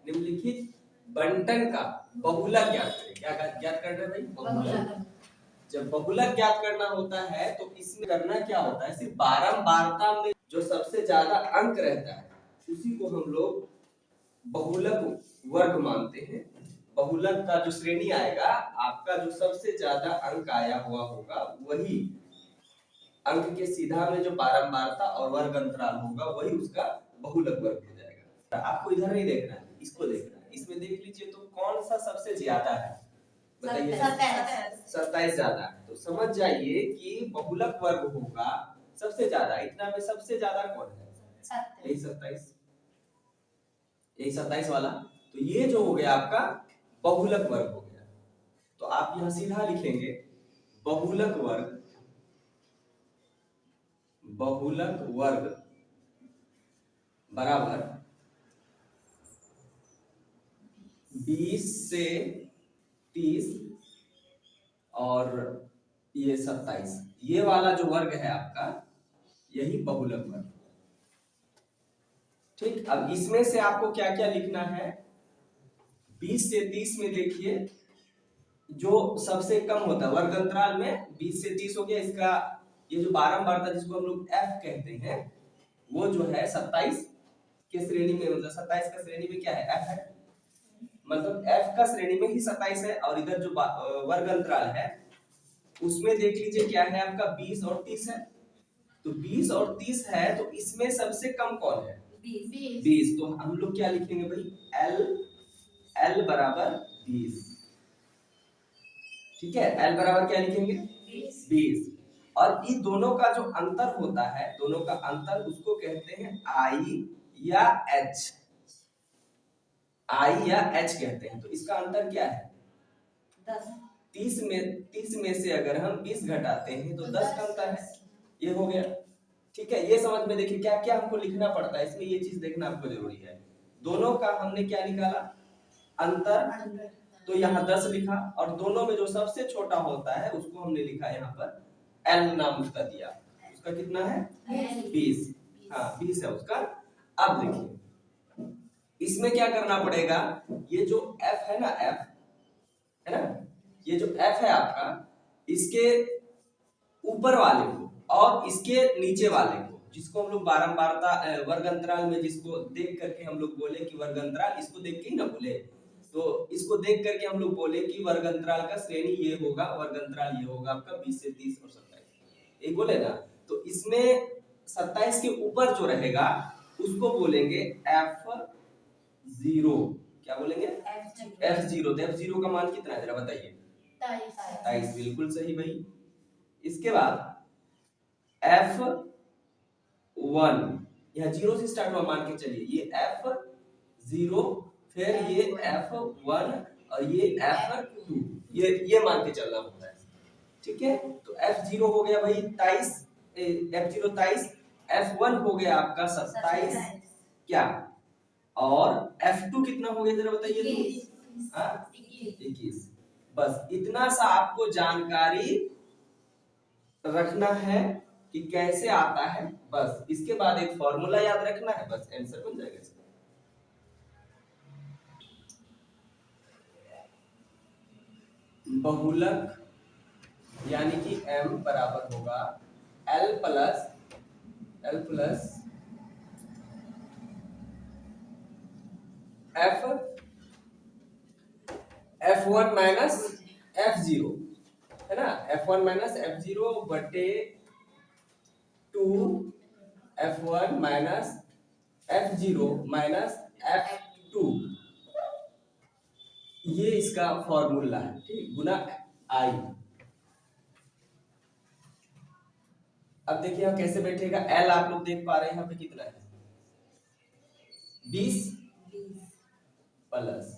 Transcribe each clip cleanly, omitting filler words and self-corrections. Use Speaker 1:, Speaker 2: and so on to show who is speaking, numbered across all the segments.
Speaker 1: निम्नलिखित बंटन का बहुलक ज्ञात करें। क्या ज्ञात कर रहे हैं भाई? बहुलक। जब बहुलक ज्ञात करना होता है तो इसमें करना क्या होता है, सिर्फ बारंबारता में जो सबसे ज्यादा अंक रहता है उसी को हम लोग बहुलक वर्ग मानते हैं। बहुलक का जो श्रेणी आएगा, आपका जो सबसे ज्यादा अंक आया हुआ होगा वही अंक के सीधा में जो बारंबारता और वर्ग अंतराल होगा वही उसका बहुलक वर्ग हो जाएगा। आपको इधर नहीं देखना है, इसको देखना है। इसमें देख लीजिए तो कौन सा सबसे ज्यादा है, बताइए। 27 ज्यादा है, तो समझ जाइए कि बहुलक वर्ग होगा सबसे ज्यादा। इतना में सबसे ज्यादा कौन है? यही 27, यही 27 वाला। तो ये जो हो गया आपका बहुलक वर्ग हो गया। तो आप यहां सीधा लिखेंगे बहुलक वर्ग, बहुलक वर्ग बराबर 20 से 30 और ये 27, ये वाला जो वर्ग है आपका यही बहुलक वर्ग। ठीक, अब इसमें से आपको क्या क्या लिखना है? 20 से 30 में देखिए जो सबसे कम होता है वर्ग अंतराल में 20 से 30 हो गया। इसका ये जो बारंबारता जिसको हम लोग f कहते हैं वो जो है 27 के श्रेणी में, मतलब 27 का श्रेणी में क्या है? f है, मतलब f का श्रेणी में ही 27 है। और इधर जो वर्ग अंतराल है उसमें देख लीजिए क्या है आपका 20 और 30 है। तो 20 और 30 है तो इसमें सबसे कम कौन है? 20। तो हम लोग क्या लिखेंगे भाई? l बराबर 20। ठीक है, l बराबर क्या लिखेंगे? 20। और इन दोनों का जो अंतर होता है, दोनों का अंतर उसको कहते हैं I या H। I या H कहते हैं। तो इसका अंतर क्या है? 10। 30 में से अगर हम 20 घटाते हैं तो 10 का अंतर है। ये हो गया। ठीक है, ये समझ में देखिए क्या क्या हमको लिखना पड़ता है इसमें, ये चीज देखना आपको जरूरी है। दोनों का हमने क्या निकाला? अंतर। तो यहाँ 10 लिखा और दोनों में जो सबसे छोटा होता है उसको हमने लिखा यहाँ पर L नाम उसका दिया। उसका कितना है? 20। हाँ 20 है उसका। अब देखिए इसमें क्या करना पड़ेगा, ये जो F है ना, F है ना, ये जो F है आपका, इसके ऊपर वाले को और इसके नीचे वाले को, जिसको हम लोग बारंबारता वर्ग अंतराल में जिसको देख करके हम लोग बोले कि वर्ग अंतराल, इसको देख के ही ना बोले, तो इसको देख करके हम लोग बोले कि वर्ग अंतराल का श्रेणी ये होगा, वर्ग अंतराल ये होगा आपका 20 से 30 और 27, एक बोले ना। तो इसमें 27 के ऊपर जो रहेगा उसको बोलेंगे F0। क्या बोलेंगे? F0। तो F0 का मान कितना है जरा बताइए? 27। बिल्कुल सही भाई। इसके बाद F1, यह 0 से स्टार्ट हुआ मान के चलिए, ये F0, फिर ये F1 और ये F2, ये मान के चलना होता है। ठीक है, तो F0 हो गया भाई 23, F0 23, F1 हो गया आपका 27 क्या, और F2 कितना हो गया जरा बताइए? 21। बस इतना सा आपको जानकारी रखना है कि कैसे आता है, बस इसके बाद एक फॉर्मूला याद रखना है, बस आंसर बन जाएगा इसका। बहुलक यानी कि m बराबर होगा l plus f1 minus f0 है ना, f1 माइनस f0 बटे 2 f1 minus f0 minus f2, ये इसका फॉर्मूला है। ठीक, गुना I। अब देखिए यहाँ कैसे बैठेगा, L आप लोग देख पा रहे हैं यहाँ पे कितना है? 20 plus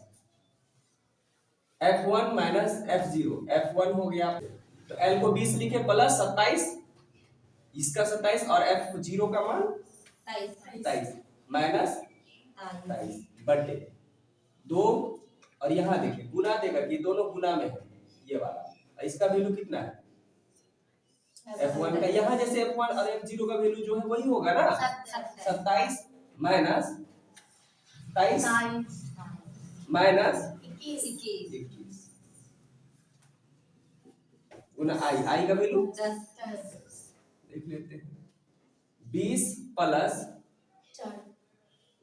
Speaker 1: F1 minus F0, F1 हो गया, तो L को 20 लिखे प्लस 27, इसका 27 और F0 का मान 27 माइनस 27 बटे 2, और यहाँ देखिए गुना देकर, ये दोनों गुना में है ये वाला, इसका वैल्यू कितना है? F1 का, यहाँ जैसे F1 और F0 का वैल्यू जो है वही होगा ना, 27 माइनस 27 माइनस
Speaker 2: 21
Speaker 1: 21 गुना आई, आई का वैल्यू
Speaker 2: 10
Speaker 1: देख लेते हैं। 20 प्लस
Speaker 2: 4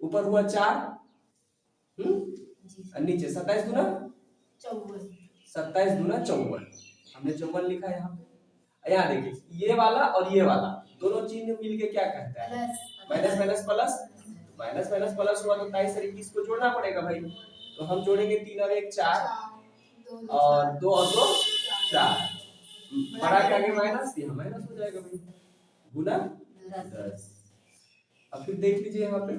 Speaker 1: ऊपर हुआ 4
Speaker 2: जी
Speaker 1: और नीचे 27 दूना
Speaker 2: 54
Speaker 1: 27 दूना 54, हमने 54 लिखा है यहाँ पे। यहाँ देखिए ये वाला और ये वाला दोनों चिन्ह मिलके क्या कहता है, minus minus plus, minus minus plus हुआ तो 23 और 21 को जोड़ना पड़ेगा भाई। तो हम जोड़ेंगे 3 और 1 4 और 2 और 2 4, बड़ा के आगे माइनस, यहाँ माइनस हो जाएगा भाई, गुना 10। अब फिर देख लीजिए यहाँ पे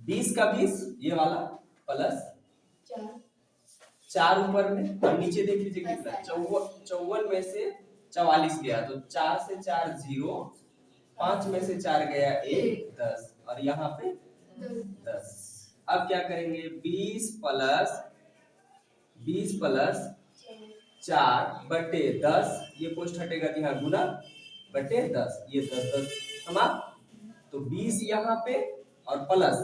Speaker 1: 20 का 20 ये वाला प्लस 4 ऊपर में और नीचे देख लीजिए कितना 54 में से 44 गया तो 4 से 4 0, 5 में से 4 गया 1 10 और यहाँ पे 10। अब क्या करेंगे 20 प्लस 4 बटे 10, ये पोस्ट हटेगा तो यहाँ गुना बटे 10, ये 10 10 समाप्त। तो 20 यहाँ पे और प्लस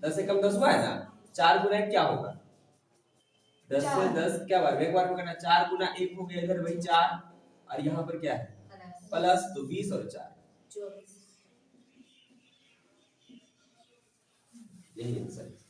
Speaker 1: 10 से कम 10 हुआ है ना, 4 गुना क्या होगा 10 से 10 क्या बार एक बार में करना, 4 गुना 1 हो गया इधर भाई 4 और यहाँ पर क्या है प्लस, तो 20 और 4
Speaker 2: 24
Speaker 1: यही आंसर है।